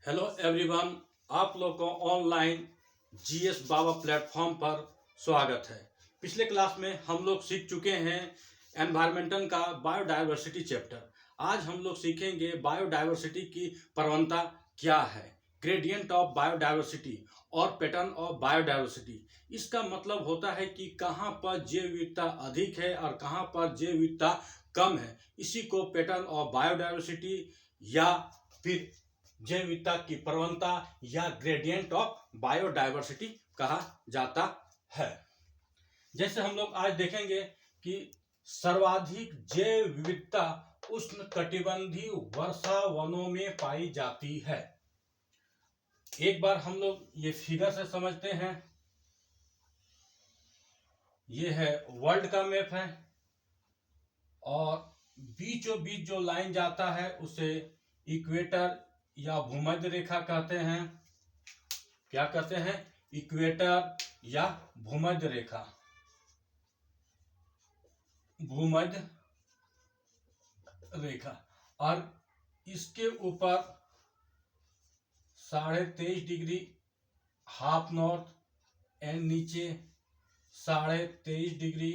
Hello everyone, आप लोग को ऑनलाइन जीएस बाबा प्लेटफॉर्म पर स्वागत है। पिछले क्लास में हम लोग सीख चुके हैं एनवायरमेंटल का बायोडायवर्सिटी चैप्टर। आज हम लोग सीखेंगे बायोडायवर्सिटी की प्रवणता क्या है, ग्रेडियंट ऑफ बायोडायवर्सिटी और पैटर्न ऑफ बायोडायवर्सिटी। इसका मतलब होता है कि कहाँ पर जैव विविधता अधिक है और कहाँ पर जैव विविधता कम है। इसी को पैटर्न ऑफ बायोडायवर्सिटी या फिर जैव विविधता की प्रवणता या ग्रेडियंट ऑफ बायोडायवर्सिटी कहा जाता है। जैसे हम लोग आज देखेंगे कि सर्वाधिक जैव विविधता उष्णकटिबंधीय वर्षा वनों में पाई जाती है। एक बार हम लोग ये फिगर से समझते हैं। ये है वर्ल्ड का मैप है और बीचों बीच जो लाइन जाता है उसे इक्वेटर या भूमध्य रेखा कहते हैं। क्या कहते हैं? इक्वेटर या भूमध्य रेखा। भूमध्य रेखा और इसके ऊपर 23.5 डिग्री हाफ नॉर्थ एंड नीचे 23.5 डिग्री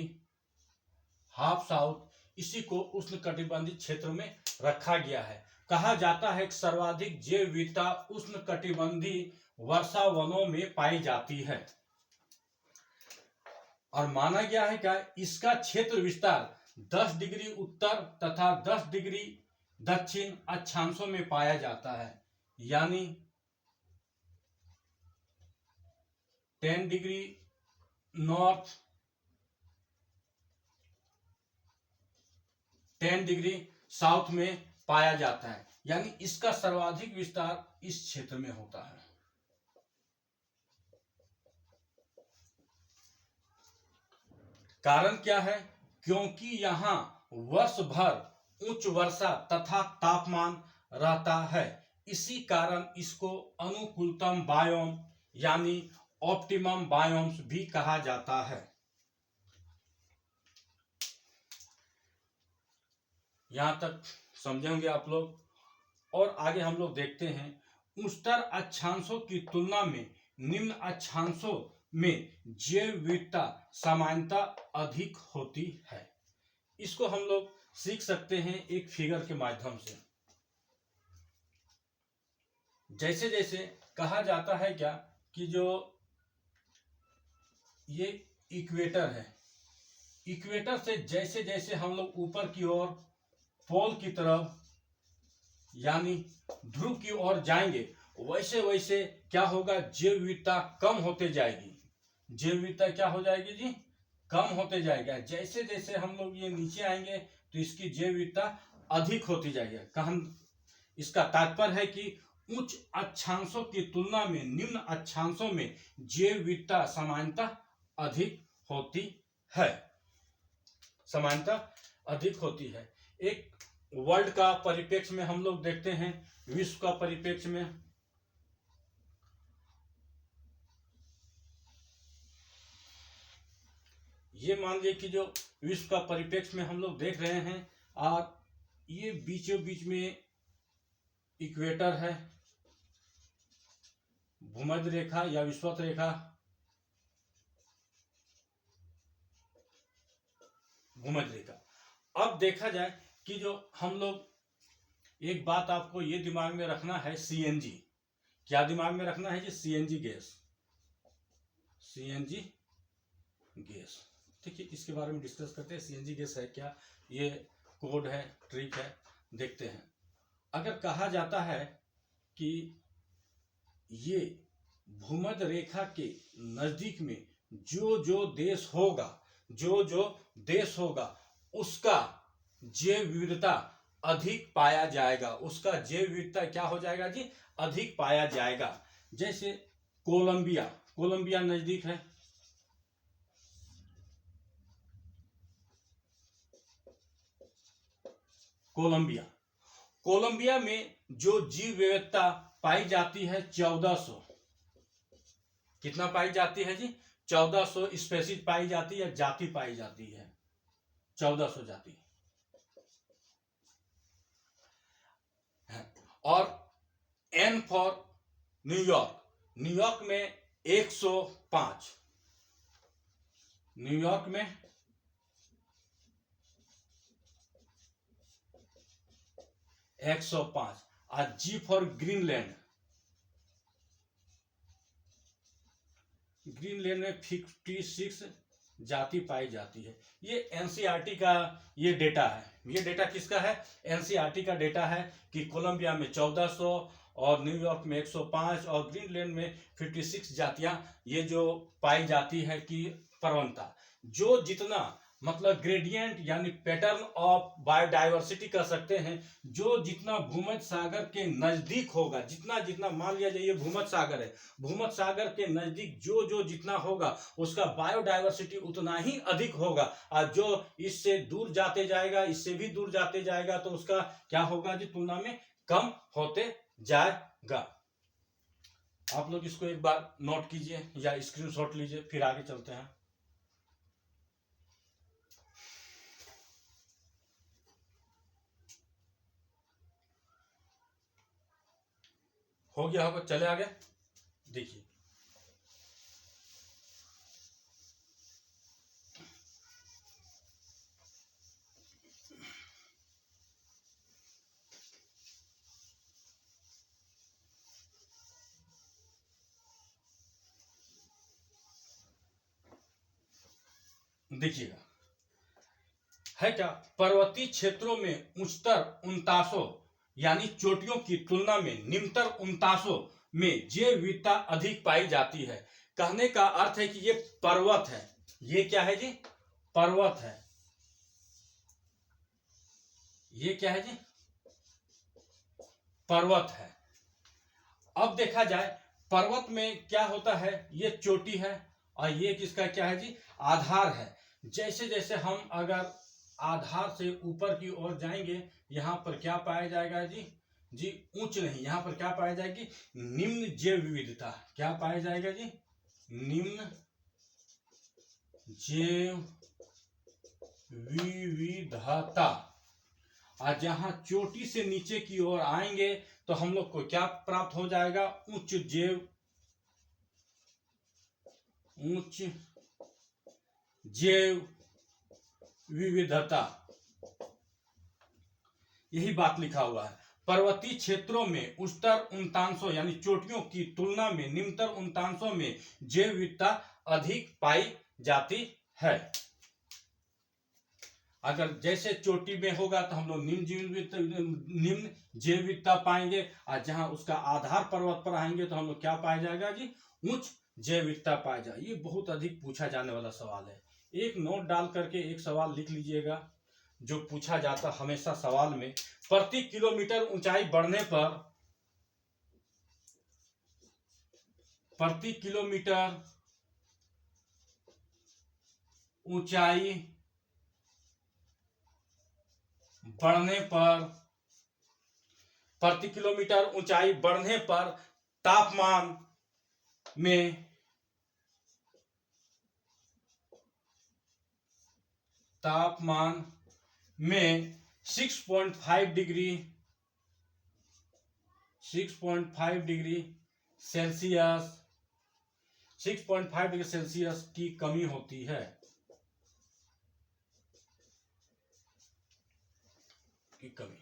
हाफ साउथ, इसी को उष्णकटिबंधीय क्षेत्र में रखा गया है। कहा जाता है कि सर्वाधिक जैव विविधता उष्णकटिबंधीय वर्षा वनों में पाई जाती है और माना गया है कि इसका क्षेत्र विस्तार 10 डिग्री उत्तर तथा 10 डिग्री दक्षिण अक्षांशों में पाया जाता है, यानी 10 डिग्री नॉर्थ, 10 डिग्री साउथ में पाया जाता है, यानी इसका सर्वाधिक विस्तार इस क्षेत्र में होता है। कारण क्या है? क्योंकि यहाँ वर्ष भर उच्च वर्षा तथा तापमान रहता है। इसी कारण इसको अनुकूलतम बायोम यानी ऑप्टिमम बायोम्स भी कहा जाता है। यहां तक समझेंगे आप लोग। और आगे हम लोग देखते हैं, उच्चतर अक्षांशों की तुलना में निम्न अक्षांशों में जैव विविधता सामान्यता अधिक होती है। इसको हम लोग सीख सकते हैं एक फिगर के माध्यम से। जैसे जैसे कहा जाता है क्या कि जो ये इक्वेटर है, इक्वेटर से जैसे जैसे हम लोग ऊपर की ओर पोल की तरफ यानी ध्रुव की ओर जाएंगे, वैसे वैसे क्या होगा? जैव विविधता कम होते जाएगी। जैव विविधता क्या हो जाएगी जी? कम होते जाएगा। जैसे जैसे हम लोग ये नीचे आएंगे तो इसकी जैव विविधता अधिक होती जाएगी। कहन इसका तात्पर्य है कि उच्च अक्षांशों की तुलना में निम्न अक्षांशों में जैव विविधता समानता अधिक होती है। समानता अधिक होती है। एक वर्ल्ड का परिप्रेक्ष्य में हम लोग देखते हैं, विश्व का परिप्रेक्ष्य में ये मान लीजिए कि जो विश्व का परिप्रेक्ष्य में हम लोग देख रहे हैं और ये बीचों बीच में इक्वेटर है, भूमध्य रेखा या विषुवत रेखा, भूमध्य रेखा। अब देखा जाए कि जो हम लोग, एक बात आपको ये दिमाग में रखना है, सीएनजी। क्या दिमाग में रखना है जी? CNG gas. सीएनजी गैस, ठीक है। इसके बारे में डिस्कस करते हैं। सीएनजी गैस है क्या, ये कोड है, ट्रिक है, देखते हैं। अगर कहा जाता है कि ये भूमध्य रेखा के नजदीक में जो जो देश होगा, जो जो देश होगा उसका जैव विविधता अधिक पाया जाएगा। उसका जैव विविधता क्या हो जाएगा जी? अधिक पाया जाएगा। जैसे कोलंबिया, कोलंबिया नजदीक है, कोलंबिया। कोलंबिया में जो जीव विविधता पाई जाती है 1400। कितना पाई जाती है जी? 1400 स्पेसीज पाई जाती है, जाति पाई जाती है, 1400 जाति। और N फॉर न्यूयॉर्क, न्यूयॉर्क में 105, न्यूयॉर्क में 105। और G फॉर ग्रीनलैंड, ग्रीनलैंड में 56 जाति पाई जाती है। ये एनसीईआरटी का ये डेटा है। ये डेटा किसका है? एनसीईआरटी का डेटा है कि कोलंबिया में 1400 और न्यूयॉर्क में 105 और ग्रीनलैंड में 56 जातियां ये जो पाई जाती है कि प्रवणता, जो जितना मतलब ग्रेडियंट यानी पैटर्न ऑफ बायोडाइवर्सिटी कर सकते हैं, जो जितना भूमध्य सागर के नजदीक होगा, जितना जितना मान लिया जाए ये भूमध्य सागर है, भूमध्य सागर के नजदीक जो जो जितना होगा उसका बायोडाइवर्सिटी उतना ही अधिक होगा। और जो इससे दूर जाते जाएगा, इससे भी दूर जाते जाएगा तो उसका क्या होगा जी, तुलना में कम होते जाएगा। आप लोग इसको एक बार नोट कीजिए या स्क्रीनशॉट लीजिए, फिर आगे चलते हैं। हो गया होगा, चले आगे देखिए। देखिएगा है क्या, पर्वतीय क्षेत्रों में उच्चतर उन्तासों यानी चोटियों की तुलना में निम्नतर उन्तासों में जैव विविधता अधिक पाई जाती है। कहने का अर्थ है कि ये पर्वत है, ये क्या है जी, पर्वत है। ये क्या है जी, पर्वत है। अब देखा जाए पर्वत में क्या होता है, ये चोटी है और ये किसका क्या है जी, आधार है। जैसे जैसे हम अगर आधार से ऊपर की ओर जाएंगे, यहां पर क्या पाया जाएगा जी, जी उच्च नहीं, यहां पर क्या पाया जाएगी, निम्न जैव विविधता। क्या पाया जाएगा जी, निम्न जैव विविधता। और जहां चोटी से नीचे की ओर आएंगे तो हम लोग को क्या प्राप्त हो जाएगा, उच्च जैव विविधता। यही बात लिखा हुआ है। पर्वतीय क्षेत्रों में उच्चतर उन्तांशों यानी चोटियों की तुलना में निम्नतर उन्तांशों में जैव विविधता अधिक पाई जाती है। अगर जैसे चोटी में होगा तो हम लोग निम्न जैव विविधता पाएंगे, और जहां उसका आधार पर्वत पर आएंगे तो हम लोग क्या पाया जाएगा जी, उच्च जैव विविधता पाया जाए। ये बहुत अधिक पूछा जाने वाला सवाल है। एक नोट डाल करके एक सवाल लिख लीजिएगा जो पूछा जाता हमेशा सवाल में। प्रति किलोमीटर ऊंचाई बढ़ने पर, प्रति किलोमीटर ऊंचाई बढ़ने पर, प्रति किलोमीटर ऊंचाई बढ़ने पर तापमान में 6.5 डिग्री सेल्सियस 6.5 डिग्री सेल्सियस की कमी होती है, की कमी।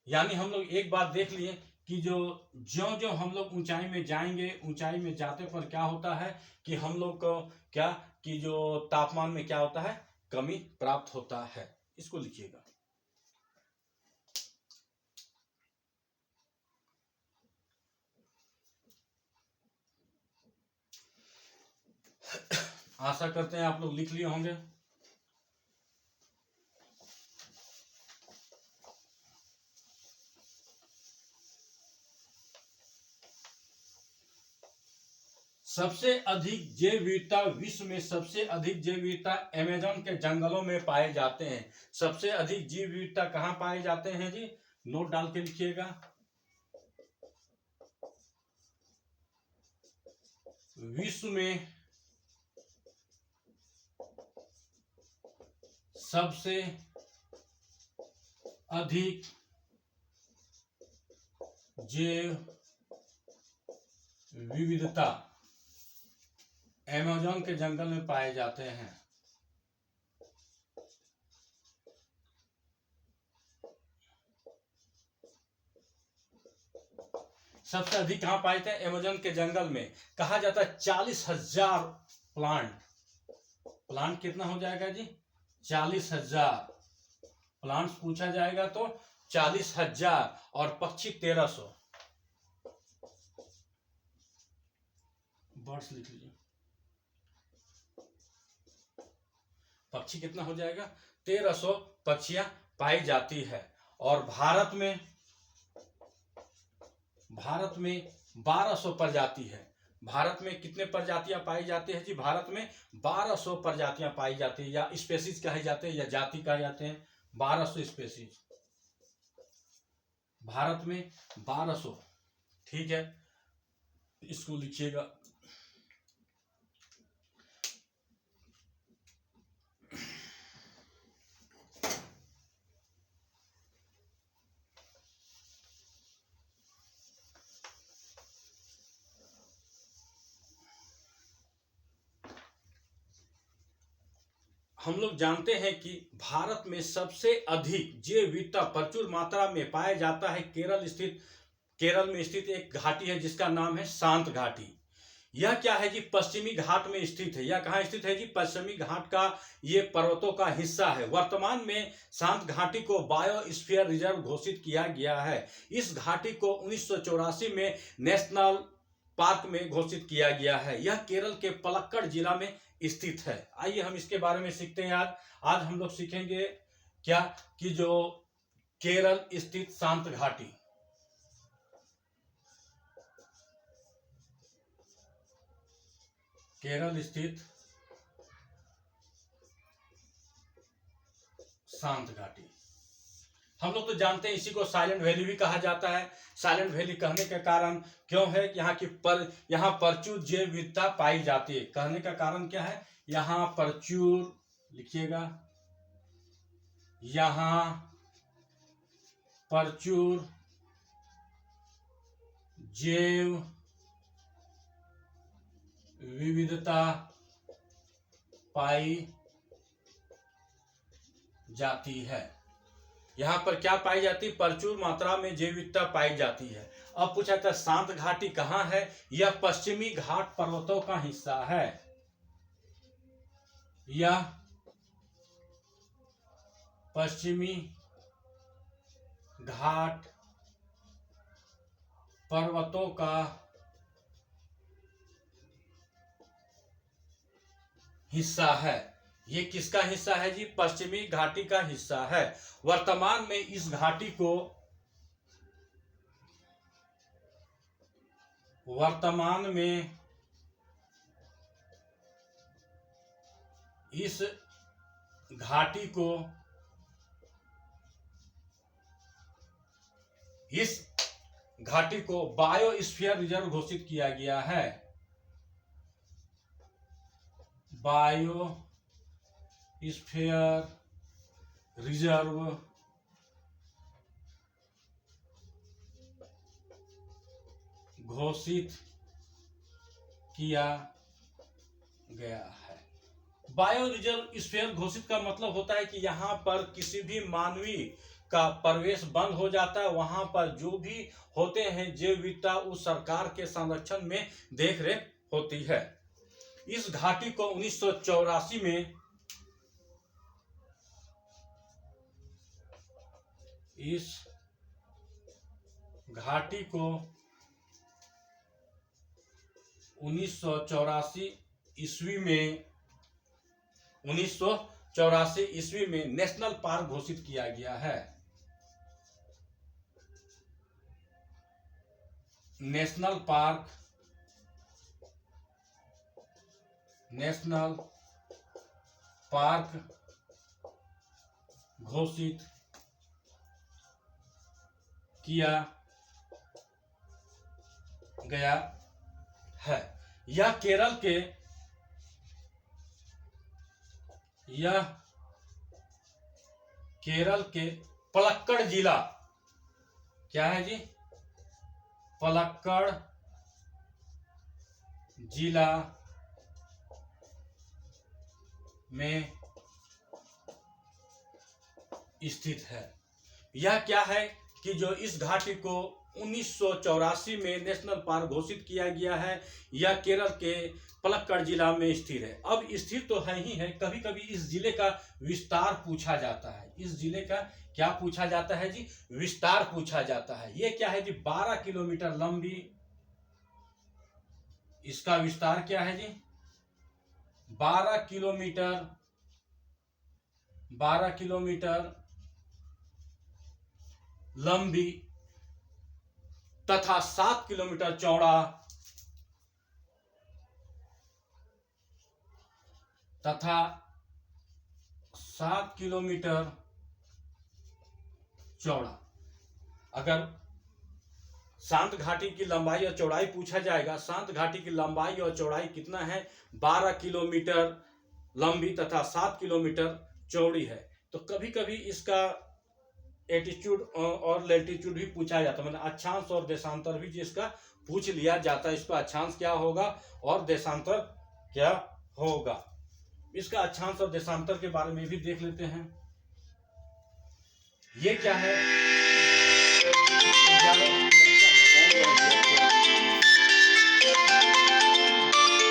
यानी हम लोग एक बात देख लिए कि जो ज्यो ज्यो हम लोग ऊंचाई में जाएंगे, ऊंचाई में जाते पर क्या होता है कि हम लोग को क्या कि जो तापमान में क्या होता है, कमी प्राप्त होता है। इसको लिखिएगा। आशा करते हैं आप लोग लिख लिए होंगे। सबसे अधिक जैव विविधता विश्व में, सबसे अधिक जैव विविधता अमेज़न के जंगलों में पाए जाते हैं। सबसे अधिक जैव विविधता कहां पाए जाते हैं जी, नोट डाल के लिखिएगा। विश्व में सबसे अधिक जैव विविधता अमेज़न के जंगल में पाए जाते हैं। सबसे अधिक कहाँ पाए जाते हैं? अमेज़न के जंगल में। कहा जाता है 40,000 प्लांट कितना हो जाएगा जी? 40,000 प्लांट्स पूछा जाएगा तो 40,000 और पक्षी 1300। बर्ड्स लिख लीजिए। पक्षी कितना हो जाएगा? 1300 पक्षियां पाई जाती है। और भारत में 1200 प्रजाति है। भारत में कितने प्रजातियां पाई जाती है जी? भारत में 1200 प्रजातियां पाई जाती है, या स्पेसीज कहे जाते हैं या जाति कहे जाते हैं। 1200 स्पेसीज भारत में 1200। ठीक है, इसको लिखिएगा। हम लोग जानते हैं कि भारत में सबसे अधिक जैव विविधता प्रचुर मात्रा में पाया जाता है केरल में स्थित एक घाटी है जिसका नाम है शांत घाटी। यह क्या है जी? पश्चिमी घाट में स्थित है। यह कहाँ स्थित है जी? पश्चिमी घाट का ये पर्वतों का हिस्सा है। वर्तमान में शांत घाटी को बायोस्फीयर रिजर्व घोषित किया गया है। इस घाटी को 1984 में नेशनल पार्क में घोषित किया गया है। यह केरल के पलक्कड़ जिला में स्थित है। आइए हम इसके बारे में सीखते हैं। आज हम लोग सीखेंगे क्या कि जो केरल स्थित शांत घाटी, केरल स्थित शांत घाटी, हम लोग तो जानते हैं इसी को साइलेंट वैली भी कहा जाता है। साइलेंट वैली कहने का कारण क्यों है? यहाँ प्रचुर जैव विविधता पाई जाती है। कहने का कारण क्या है? यहाँ प्रचुर, लिखिएगा, यहाँ प्रचुर जैव विविधता पाई जाती है। यहाँ पर क्या पाई जाती है? प्रचुर मात्रा में जैव विविधता पाई जाती है। अब पूछा था शांत घाटी कहाँ है? यह पश्चिमी घाट पर्वतों का हिस्सा है। यह पश्चिमी घाट पर्वतों का हिस्सा है। ये किसका हिस्सा है जी? पश्चिमी घाटी का हिस्सा है। वर्तमान में इस घाटी को इस घाटी को बायोस्फीयर रिजर्व घोषित किया गया है। बायोस्फीयर रिजर्व घोषित किया गया है। बायो रिजर्व स्फीयर घोषित का मतलब होता है कि यहाँ पर किसी भी मानवीय का प्रवेश बंद हो जाता है। वहां पर जो भी होते हैं जैव विविधता उस सरकार के संरक्षण में देखरेख होती है। इस घाटी को 1984 में ईस्वी में नेशनल पार्क घोषित किया गया है। नेशनल पार्क घोषित किया गया है। यह केरल के पलक्कड़ जिला, क्या है जी? पलक्कड़ जिला में स्थित है। यह क्या है कि जो इस घाटी को 1984 में नेशनल पार्क घोषित किया गया है, यह केरल के पलक्कड़ जिला में स्थित है। अब स्थित तो है ही है, कभी कभी इस जिले का विस्तार पूछा जाता है। इस जिले का क्या पूछा जाता है जी? विस्तार पूछा जाता है। ये क्या है जी? 12 किलोमीटर लंबी, इसका विस्तार क्या है जी? 12 किलोमीटर लंबी तथा 7 किलोमीटर चौड़ा तथा 7 किलोमीटर चौड़ा। अगर शांत घाटी की लंबाई और चौड़ाई पूछा जाएगा, शांत घाटी की लंबाई और चौड़ाई कितना है? 12 किलोमीटर लंबी तथा 7 किलोमीटर चौड़ी है। तो कभी कभी इसका एटीट्यूड और लेटीट्यूड भी पूछा जाता है, मतलब अक्षांश और देशांतर भी जिसका पूछ लिया जाता है। इसका अक्षांश क्या होगा और देशांतर क्या होगा? इसका अक्षांश और देशांतर के बारे में भी देख लेते हैं। ये क्या है?